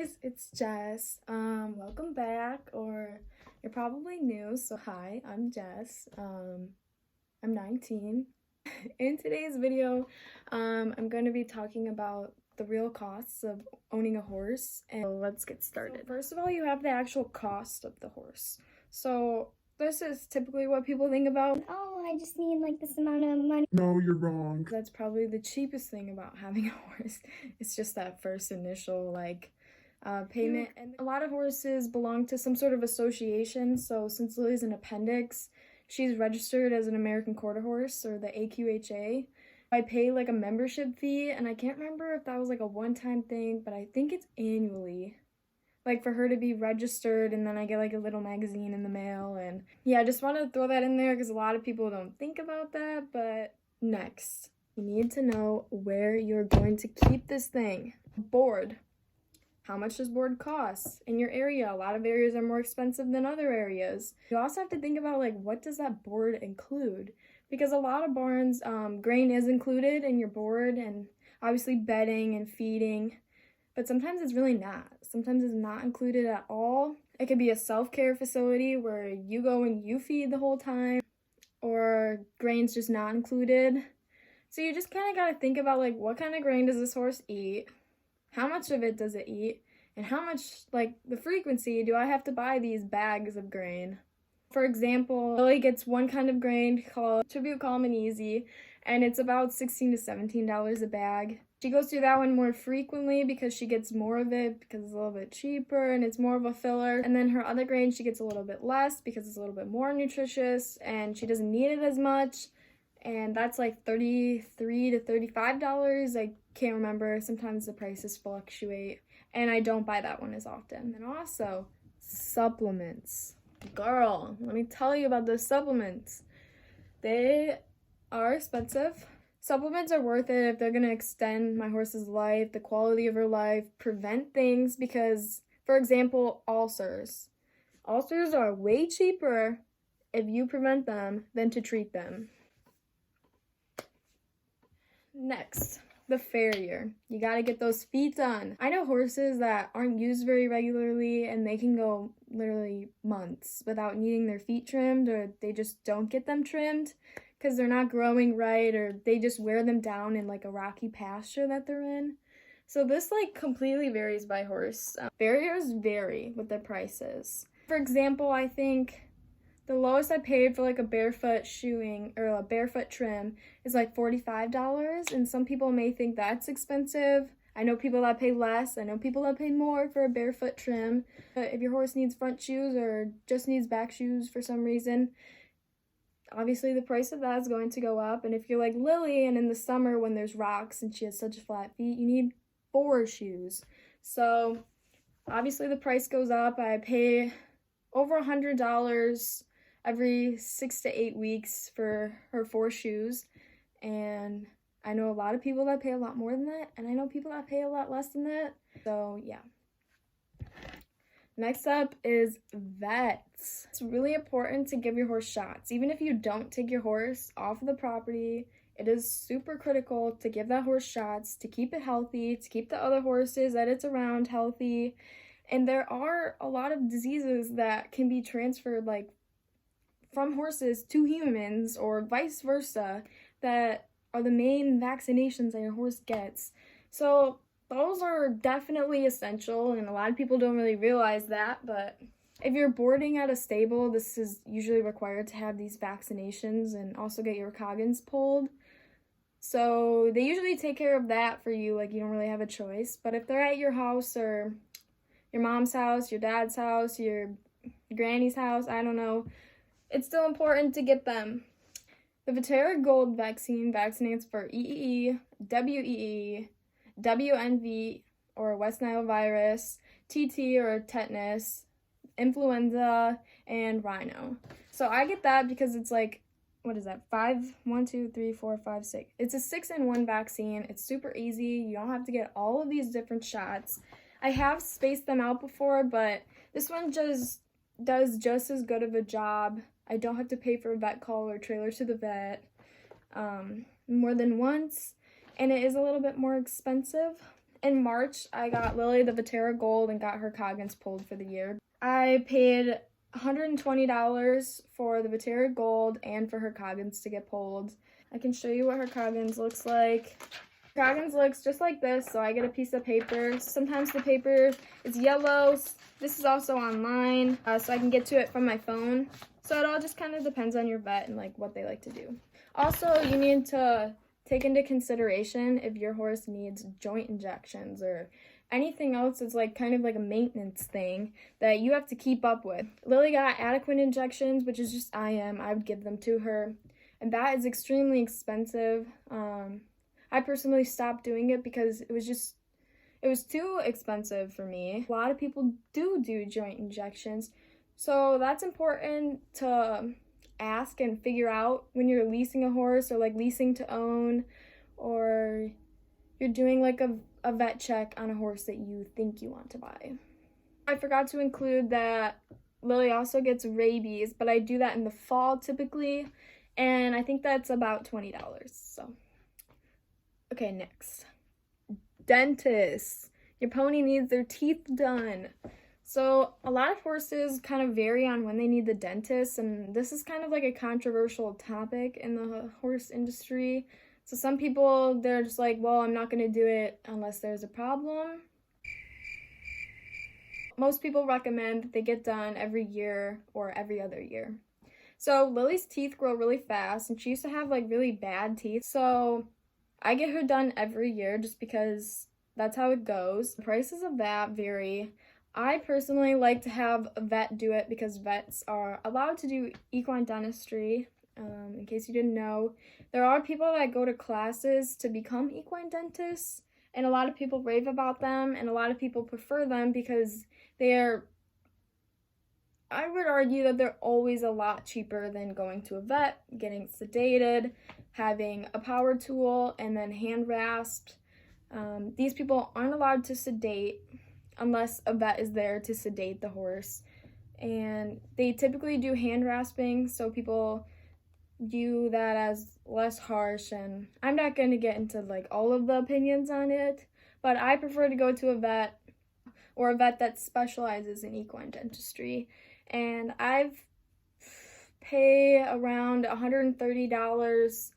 guys, it's Jess. Welcome back, or you're probably new, so hi, I'm Jess. I'm 19. In today's video, I'm going to be talking about the real costs of owning a horse, and let's get started. So first of all, you have the actual cost of the horse. So this is typically what people think about. Oh, I just need like this amount of money. No, you're wrong. That's probably the cheapest thing about having a horse. It's just that first initial payment. And a lot of horses belong to some sort of association. So since Lily's an appendix, she's registered as an American Quarter Horse, or the AQHA. I pay like a membership fee, and I can't remember if that was like a one-time thing, but I think it's annually. Like for her to be registered, and then I get like a little magazine in the mail. And yeah, I just want to throw that in there because a lot of people don't think about that. But next, you need to know where you're going to keep this thing. Board. How much does board cost in your area? A lot of areas are more expensive than other areas. You also have to think about like, what does that board include? Because a lot of barns, grain is included in your board, and obviously bedding and feeding. But sometimes it's really not. Sometimes it's not included at all. It could be a self-care facility where you go and you feed the whole time, or grain's just not included. So you just kind of got to think about like, what kind of grain does this horse eat? How much of it does it eat? And how much, like the frequency, do I have to buy these bags of grain? For example, Lily gets one kind of grain called Tribute Calm and Easy, and it's about $16 to $17 a bag. She goes through that one more frequently because she gets more of it because it's a little bit cheaper and it's more of a filler. And then her other grain, she gets a little bit less because it's a little bit more nutritious and she doesn't need it as much. And that's like $33 to $35. I can't remember. Sometimes the prices fluctuate. And I don't buy that one as often. And also, supplements. Girl, let me tell you about those supplements. They are expensive. Supplements are worth it if they're going to extend my horse's life, the quality of her life, prevent things because, for example, ulcers. Ulcers are way cheaper if you prevent them than to treat them. Next, the farrier. You got to get those feet done. I know horses that aren't used very regularly and they can go literally months without needing their feet trimmed, or they just don't get them trimmed because they're not growing right, or they just wear them down in like a rocky pasture that they're in. So this like completely varies by horse. Farriers vary with their prices. For example, I think the lowest I paid for like a barefoot shoeing or a barefoot trim is like $45, and some people may think that's expensive. I know people that pay less. I know people that pay more for a barefoot trim. But if your horse needs front shoes or just needs back shoes for some reason, obviously the price of that is going to go up. And if you're like Lily and in the summer when there's rocks and she has such flat feet, you need 4 shoes. So obviously the price goes up. I pay over $100 every 6 to 8 weeks for her 4 shoes. And I know a lot of people that pay a lot more than that, and I know people that pay a lot less than that. So yeah. Next up is vets. It's really important to give your horse shots. Even if you don't take your horse off of the property, it is super critical to give that horse shots to keep it healthy, to keep the other horses that it's around healthy. And there are a lot of diseases that can be transferred like from horses to humans or vice versa that are the main vaccinations that your horse gets. So those are definitely essential, and a lot of people don't really realize that, but if you're boarding at a stable, this is usually required to have these vaccinations and also get your coggins pulled. So they usually take care of that for you, like you don't really have a choice. But if they're at your house or your mom's house, your dad's house, your granny's house, I don't know, it's still important to get them. The Viterra Gold vaccine vaccinates for EEE, WEE, WNV or West Nile virus, TT or tetanus, influenza, and rhino. So I get that because it's like, what is that? 1, 2, 3, 4, 5, 6. It's a 6-in-1 vaccine. It's super easy. You don't have to get all of these different shots. I have spaced them out before, but this one just does just as good of a job. I don't have to pay for a vet call or trailer to the vet more than once, and it is a little bit more expensive. In March, I got Lily the Vatera Gold and got her Coggins pulled for the year. I paid $120 for the Vatera Gold and for her Coggins to get pulled. I can show you what her Coggins looks like. Coggins looks just like this, so I get a piece of paper. Sometimes the paper is yellow. This is also online, so I can get to it from my phone. So it all just kind of depends on your vet and like what they like to do. Also, you need to take into consideration if your horse needs joint injections or anything else that's like kind of like a maintenance thing that you have to keep up with. Lily got adequate injections, which is just I would give them to her, and that is extremely expensive. I personally stopped doing it because it was too expensive for me. A lot of people do joint injections, so that's important to ask and figure out when you're leasing a horse or like leasing to own, or you're doing like a vet check on a horse that you think you want to buy. I forgot to include that Lily also gets rabies, but I do that in the fall typically, and I think that's about $20. So, okay, next. Dentists. Your pony needs their teeth done. So a lot of horses kind of vary on when they need the dentist, and this is kind of like a controversial topic in the horse industry. So some people, they're just like, well, I'm not going to do it unless there's a problem. Most people recommend that they get done every year or every other year. So Lily's teeth grow really fast, and she used to have like really bad teeth. So I get her done every year just because that's how it goes. The prices of that vary. I personally like to have a vet do it because vets are allowed to do equine dentistry. In case you didn't know, there are people that go to classes to become equine dentists, and a lot of people rave about them, and a lot of people prefer them because I would argue that they're always a lot cheaper than going to a vet, getting sedated, having a power tool, and then hand rasped. These people aren't allowed to sedate unless a vet is there to sedate the horse. And they typically do hand rasping, so people view that as less harsh, and I'm not going to get into like all of the opinions on it, but I prefer to go to a vet or a vet that specializes in equine dentistry, and I've pay around $130,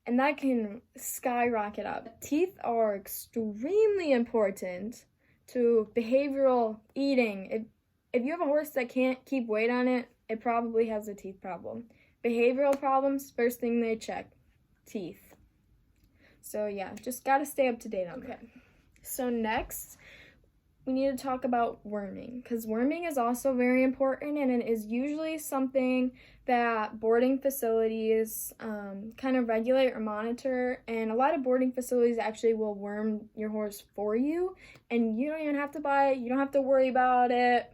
and that can skyrocket up. Teeth are extremely important to behavioral eating. If you have a horse that can't keep weight on it, it probably has a teeth problem. Behavioral problems, first thing they check, teeth. So yeah, just gotta stay up to date on that. So next, we need to talk about worming, because worming is also very important, and it is usually something that boarding facilities kind of regulate or monitor, and a lot of boarding facilities actually will worm your horse for you, and you don't even have to buy it, you don't have to worry about it.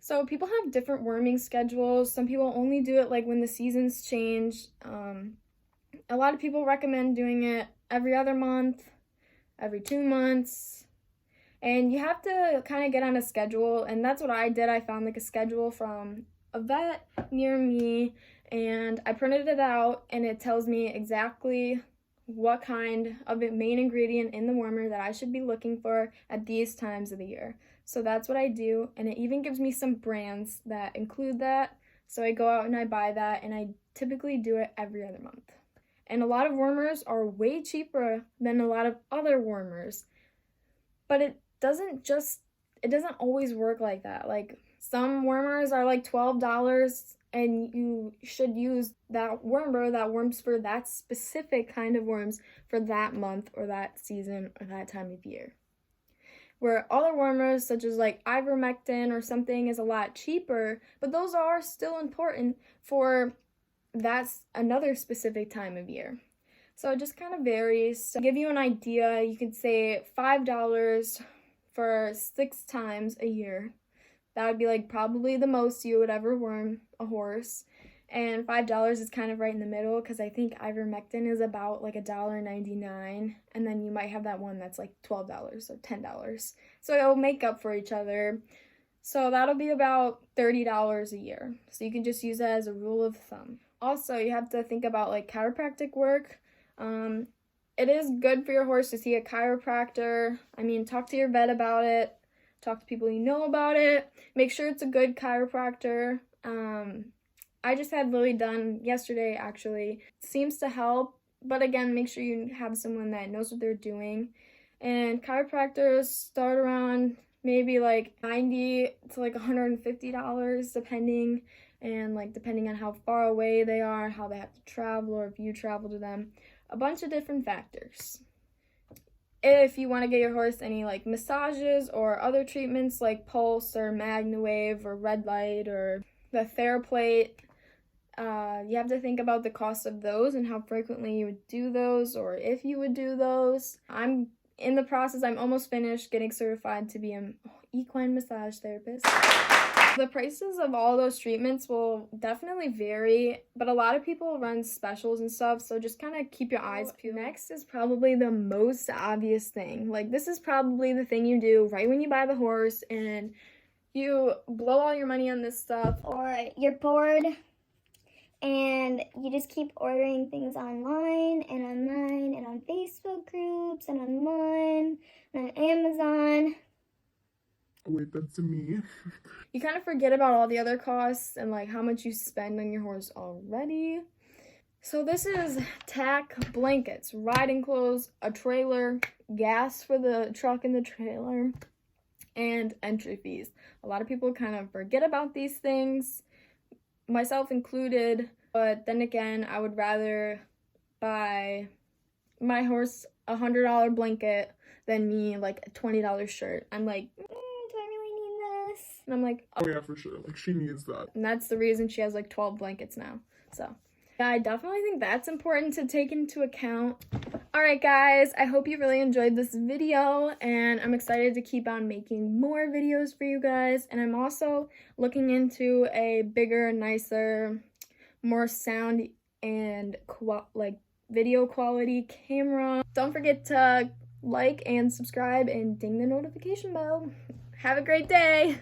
So people have different worming schedules. Some people only do it like when the seasons change. A lot of people recommend doing it every other month, every 2 months. And you have to kind of get on a schedule, and that's what I did. I found like a schedule from a vet near me, and I printed it out, and it tells me exactly what kind of main ingredient in the wormer that I should be looking for at these times of the year. So that's what I do, and it even gives me some brands that include that. So I go out and I buy that, and I typically do it every other month. And a lot of wormers are way cheaper than a lot of other wormers, but it doesn't always work like that. Like some wormers are like $12, and you should use that wormer that worms for that specific kind of worms for that month or that season or that time of year. Where other wormers, such as like ivermectin or something, is a lot cheaper, but those are still important for that's another specific time of year. So it just kind of varies. So to give you an idea, you could say $5 for 6 times a year. That would be like probably the most you would ever worm a horse. And $5 is kind of right in the middle, because I think ivermectin is about like $1.99, and then you might have that one that's like $12 or $10. So it'll make up for each other. So that'll be about $30 a year. So you can just use that as a rule of thumb. Also, you have to think about like chiropractic work. It is good for your horse to see a chiropractor. I mean, talk to your vet about it. Talk to people you know about it. Make sure it's a good chiropractor. I just had Lily done yesterday, actually. It seems to help, but again, make sure you have someone that knows what they're doing. And chiropractors start around maybe like $90 to like $150 depending, and like depending on how far away they are, how they have to travel, or if you travel to them. A bunch of different factors. If you want to get your horse any like massages or other treatments like pulse or MagnaWave or red light or the TheraPlate, you have to think about the cost of those and how frequently you would do those, or if you would do those. I'm in the process. I'm almost finished getting certified to be an equine massage therapist. The prices of all those treatments will definitely vary, but a lot of people run specials and stuff, so just kind of keep your eyes peeled. Next is probably the most obvious thing. Like, this is probably the thing you do right when you buy the horse, and you blow all your money on this stuff. Or you're bored and you just keep ordering things online and online and on Facebook groups and online and on Amazon. Wait, that's me. You kind of forget about all the other costs and like how much you spend on your horse already. So this is tack, blankets, riding clothes, a trailer, gas for the truck and the trailer, and entry fees. A lot of people kind of forget about these things, myself included, but then again, I would rather buy my horse a $100 blanket than me like a $20 shirt. I'm like, Do I really need this? and I'm like, Oh yeah, for sure. Like, she needs that. and that's the reason she has like 12 blankets now. So yeah, I definitely think that's important to take into account. All right, guys, I hope you really enjoyed this video, and I'm excited to keep on making more videos for you guys. And I'm also looking into a bigger, nicer, more sound and video quality camera. Don't forget to like and subscribe and ding the notification bell. Have a great day.